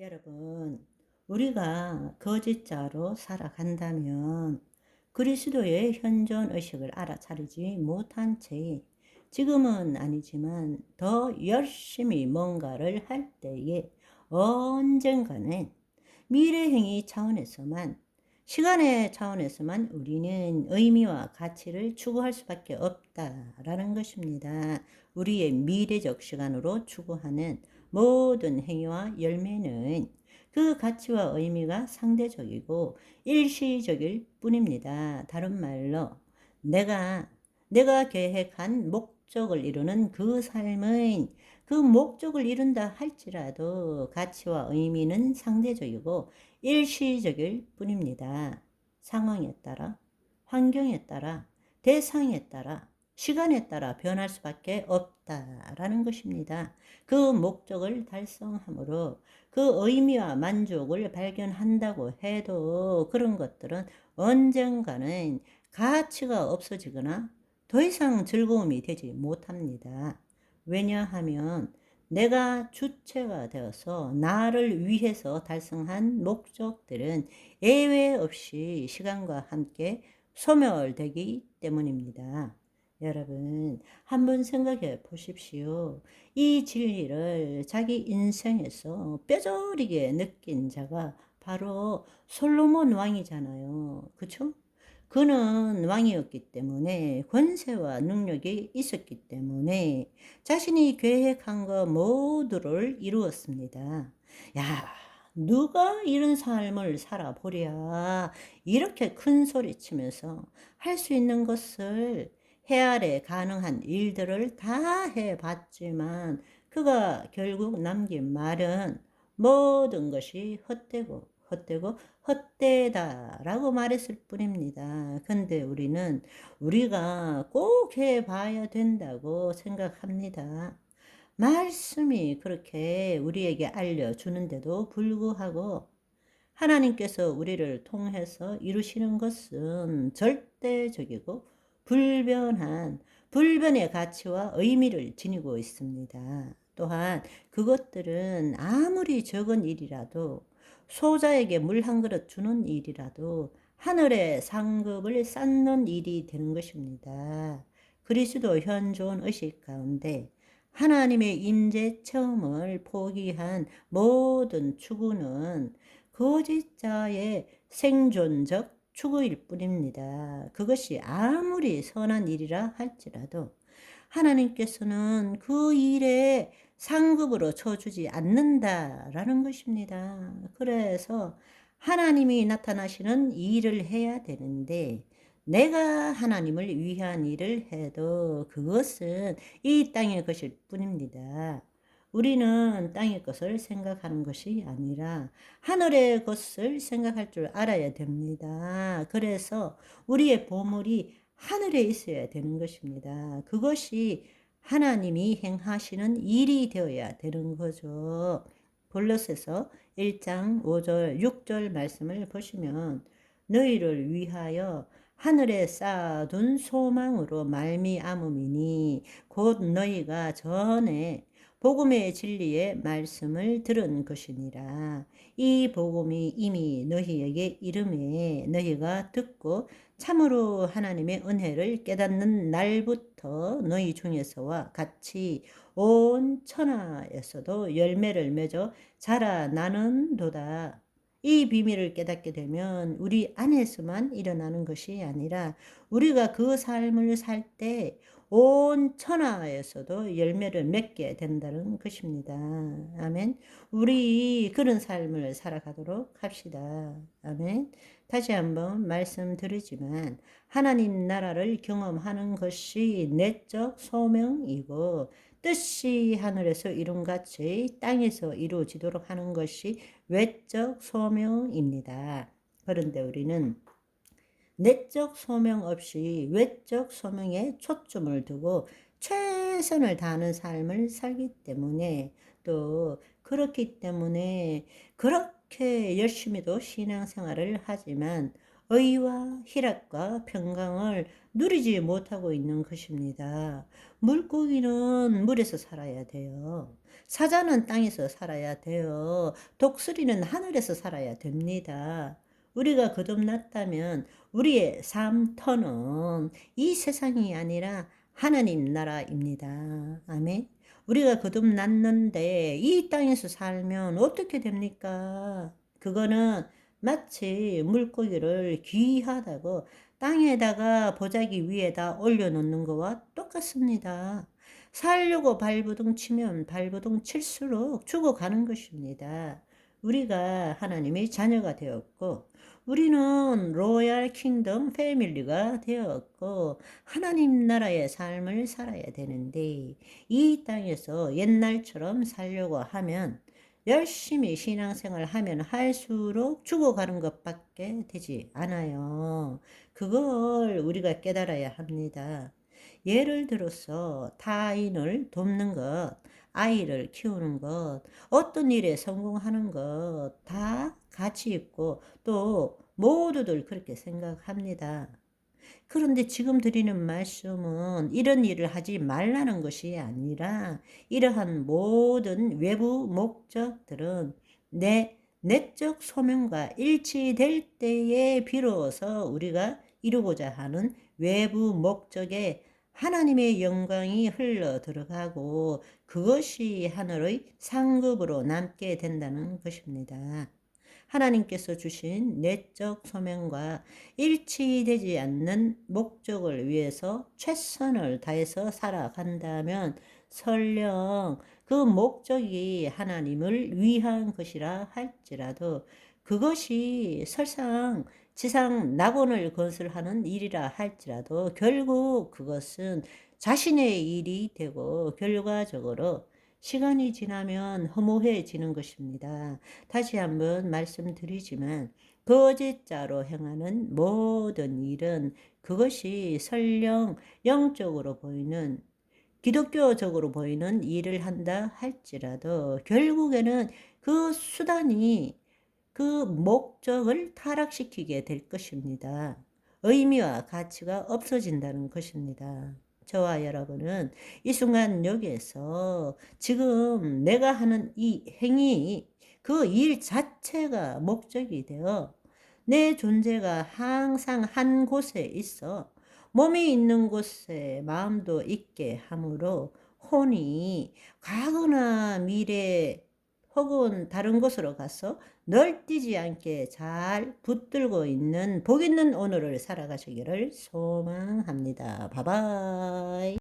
여러분, 우리가 거짓자로 살아간다면 그리스도의 현존 의식을 알아차리지 못한 채 지금은 아니지만 더 열심히 뭔가를 할 때에 언젠가는 미래행위 차원에서만, 시간의 차원에서만 우리는 의미와 가치를 추구할 수밖에 없다라는 것입니다. 우리의 미래적 시간으로 추구하는 모든 행위와 열매는 그 가치와 의미가 상대적이고 일시적일 뿐입니다. 다른 말로 내가 계획한 목적을 이루는 그 삶은 그 목적을 이룬다 할지라도 가치와 의미는 상대적이고 일시적일 뿐입니다. 상황에 따라, 환경에 따라, 대상에 따라, 시간에 따라 변할 수밖에 없다라는 것입니다. 그 목적을 달성함으로 그 의미와 만족을 발견한다고 해도 그런 것들은 언젠가는 가치가 없어지거나 더 이상 즐거움이 되지 못합니다. 왜냐하면 내가 주체가 되어서 나를 위해서 달성한 목적들은 예외 없이 시간과 함께 소멸되기 때문입니다. 여러분, 한번 생각해 보십시오. 이 진리를 자기 인생에서 뼈저리게 느낀 자가 바로 솔로몬 왕이잖아요. 그쵸? 그는 왕이었기 때문에 권세와 능력이 있었기 때문에 자신이 계획한 것 모두를 이루었습니다. 야, 누가 이런 삶을 살아보랴. 이렇게 큰 소리 치면서 할 수 있는 것을 해 아래 가능한 일들을 다 해봤지만 그가 결국 남긴 말은 모든 것이 헛되다라고 말했을 뿐입니다. 근데 우리가 꼭 해봐야 된다고 생각합니다. 말씀이 그렇게 우리에게 알려주는데도 불구하고 하나님께서 우리를 통해서 이루시는 것은 절대적이고 불변의 가치와 의미를 지니고 있습니다. 또한 그것들은 아무리 적은 일이라도, 소자에게 물 한 그릇 주는 일이라도 하늘의 상급을 쌓는 일이 되는 것입니다. 그리스도 현존 의식 가운데 하나님의 임재 체험을 포기한 모든 추구는 거짓자의 생존적 추구일 뿐입니다. 그것이 아무리 선한 일이라 할지라도 하나님께서는 그 일에 상급으로 쳐주지 않는다라는 것입니다. 그래서 하나님이 나타나시는 일을 해야 되는데 내가 하나님을 위한 일을 해도 그것은 이 땅의 것일 뿐입니다. 우리는 땅의 것을 생각하는 것이 아니라 하늘의 것을 생각할 줄 알아야 됩니다. 그래서 우리의 보물이 하늘에 있어야 되는 것입니다. 그것이 하나님이 행하시는 일이 되어야 되는 거죠. 골로새서 1장 5절 6절 말씀을 보시면 너희를 위하여 하늘에 쌓아둔 소망으로 말미암음이니 곧 너희가 전에 복음의 진리의 말씀을 들은 것이니라. 이 복음이 이미 너희에게 이름에 너희가 듣고 참으로 하나님의 은혜를 깨닫는 날부터 너희 중에서와 같이 온 천하에서도 열매를 맺어 자라나는도다. 이 비밀을 깨닫게 되면 우리 안에서만 일어나는 것이 아니라 우리가 그 삶을 살 때 온 천하에서도 열매를 맺게 된다는 것입니다. 아멘. 우리 그런 삶을 살아가도록 합시다. 아멘. 다시 한번 말씀드리지만 하나님 나라를 경험하는 것이 내적 소명이고 뜻이 하늘에서 이룬같이 땅에서 이루어지도록 하는 것이 외적 소명입니다. 그런데 우리는 내적 소명 없이 외적 소명에 초점을 두고 최선을 다하는 삶을 살기 때문에, 또 그렇기 때문에 그렇게 열심히도 신앙생활을 하지만 의와 희락과 평강을 누리지 못하고 있는 것입니다. 물고기는 물에서 살아야 돼요. 사자는 땅에서 살아야 돼요. 독수리는 하늘에서 살아야 됩니다. 우리가 거듭났다면 우리의 삶터는 이 세상이 아니라 하나님 나라입니다. 아멘. 우리가 거듭났는데 이 땅에서 살면 어떻게 됩니까? 그거는 마치 물고기를 귀하다고 땅에다가 보자기 위에다 올려놓는 거와 똑같습니다. 살려고 발버둥 치면 발버둥 칠수록 죽어가는 것입니다. 우리가 하나님의 자녀가 되었고, 우리는 로얄 킹덤 패밀리가 되었고, 하나님 나라의 삶을 살아야 되는데, 이 땅에서 옛날처럼 살려고 하면 열심히 신앙생활 하면 할수록 죽어가는 것밖에 되지 않아요. 그걸 우리가 깨달아야 합니다. 예를 들어서 타인을 돕는 것, 아이를 키우는 것, 어떤 일에 성공하는 것 다 가치 있고 또 모두들 그렇게 생각합니다. 그런데 지금 드리는 말씀은 이런 일을 하지 말라는 것이 아니라 이러한 모든 외부 목적들은 내 내적 소명과 일치될 때에 비로소 우리가 이루고자 하는 외부 목적에 하나님의 영광이 흘러 들어가고 그것이 하늘의 상급으로 남게 된다는 것입니다. 하나님께서 주신 내적 소명과 일치되지 않는 목적을 위해서 최선을 다해서 살아간다면 설령 그 목적이 하나님을 위한 것이라 할지라도 그것이 설상 지상 낙원을 건설하는 일이라 할지라도 결국 그것은 자신의 일이 되고 결과적으로 시간이 지나면 허무해지는 것입니다. 다시 한번 말씀드리지만 거짓자로 행하는 모든 일은 그것이 설령 영적으로 보이는 기독교적으로 보이는 일을 한다 할지라도 결국에는 그 수단이 그 목적을 타락시키게 될 것입니다. 의미와 가치가 없어진다는 것입니다. 저와 여러분은 이 순간 여기에서 지금 내가 하는 이 행위, 그 일 자체가 목적이 되어 내 존재가 항상 한 곳에 있어 몸이 있는 곳에 마음도 있게 하므로 혼이 과거나 미래 혹은 다른 곳으로 가서 널뛰지 않게 잘 붙들고 있는 복 있는 오늘을 살아가시기를 소망합니다. 바이바이.